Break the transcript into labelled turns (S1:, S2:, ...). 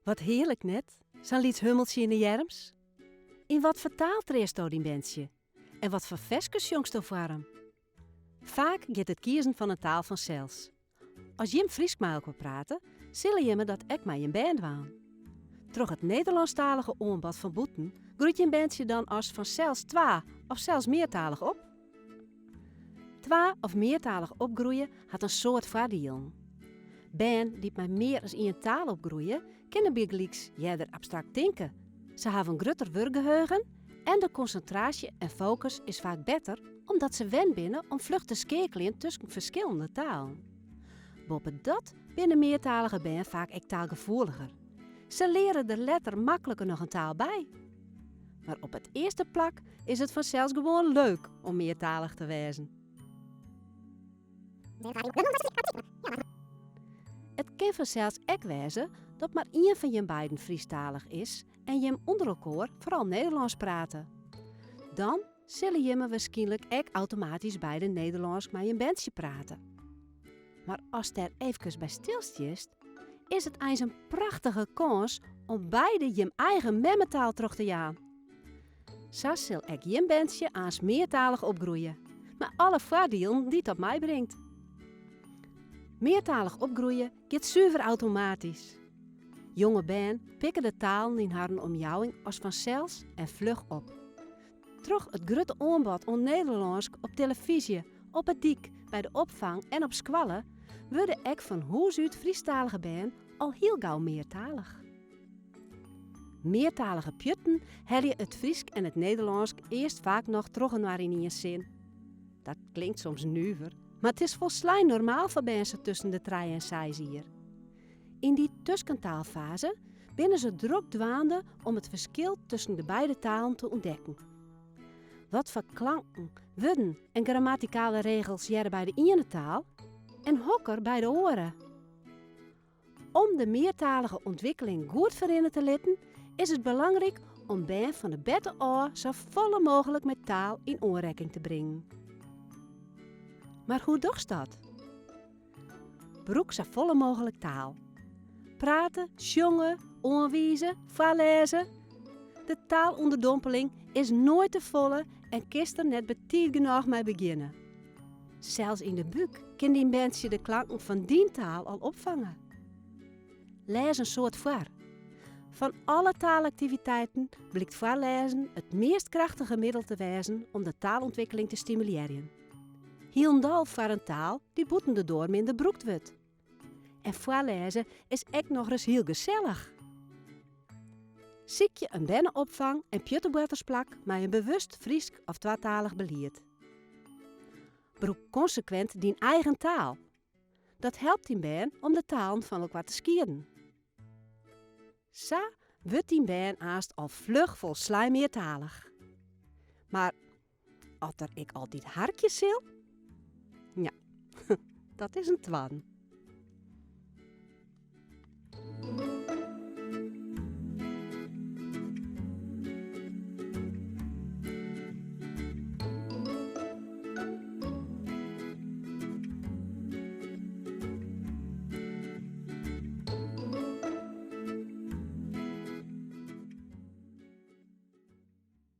S1: Wat heerlijk net, zo'n lieds hummeltje in de jerms. In wat vertaalt Resto die mensje? En wat voor veskes jongst voor hem? Vaak gaat het kiezen van een taal vanzelfs. Als Jim Fries met wil praten, zullen je me dat ek maar een band waan. Troch het Nederlandstalige oonbod van Boeten groeit je een bandje dan als vanzelfs twa of zelfs meertalig op. Twa of meertalig opgroeien had een soort voordelen. Ben die met meer dan één taal opgroeien, kunnen bijgelijks eerder abstract denken. Ze hebben een groter werkgeheugen en de concentratie en focus is vaak beter omdat ze wen binnen om vlug te skakelen tussen verschillende talen. Boven dat binnen meertalige ben vaak ook taalgevoeliger. Ze leren er letter makkelijker nog een taal bij. Maar op het eerste plak is het vanzelfs gewoon leuk om meertalig te wezen. Het kan vanzelfs ook wezen dat maar één van je beiden Friestalig is en je hem onder elkaar vooral Nederlands praten. Dan zullen je me waarschijnlijk ook automatisch beide Nederlands met je bandje praten. Maar als er even bij stilstjest, is het eens een prachtige kans om beide je eigen memmetaal terug te gaan. Zo zal ik je bandje aans meertalig opgroeien, maar alle voordelen die het op mij brengt. Meertalig opgroeien gaat zuiver automatisch. Jonge ben pikken de talen in haar omjouwing als vanzelfs en vlug op. Troch het grote aanbod on Nederlands op televisie, op het dik, bij de opvang en op squallen, worden ek van huis uit Friestalige ben al heel gauw meertalig. Meertalige pjutten helje het Friesk en het Nederlands eerst vaak nog trochen naar in je zin. Dat klinkt soms nuver, maar het is volslijn normaal voor mensen tussen de 3 en 6 hier. In die tussentaalfase binnen ze druk dwaande om het verschil tussen de beide talen te ontdekken. Wat voor klanken, woorden en grammaticale regels jaren bij de ene taal en hokker bij de oren. Om de meertalige ontwikkeling goed verinnen te letten, is het belangrijk om ben van de bette oor zo volle mogelijk met taal in aanraking te brengen. Maar hoe doe je dat? Broek zo volle mogelijk taal. Praten, jongen, aanwijzen, voorlezen. De taalonderdompeling is nooit te volle en kist er net betiid genoeg mee beginnen. Zelfs in de buik kan die mensje de klanken van die taal al opvangen. Lees een soort voor. Van alle taalactiviteiten blijkt voorlezen het meest krachtige middel te wezen om de taalontwikkeling te stimuleren. Hielendal voor een taal die boetende door minder broekt wordt. En voorlezen is echt nog eens heel gezellig. Ziek je een bennenopvang en pjuttebuitersplak met een bewust Friesk of tweetalig beleid. Broek consequent die eigen taal. Dat helpt die ben om de talen van elkaar te skieren. Zo wordt die ben haast al vlug vol meertalig. Maar als er ik altijd harkjes zil? Ja, dat is een twan.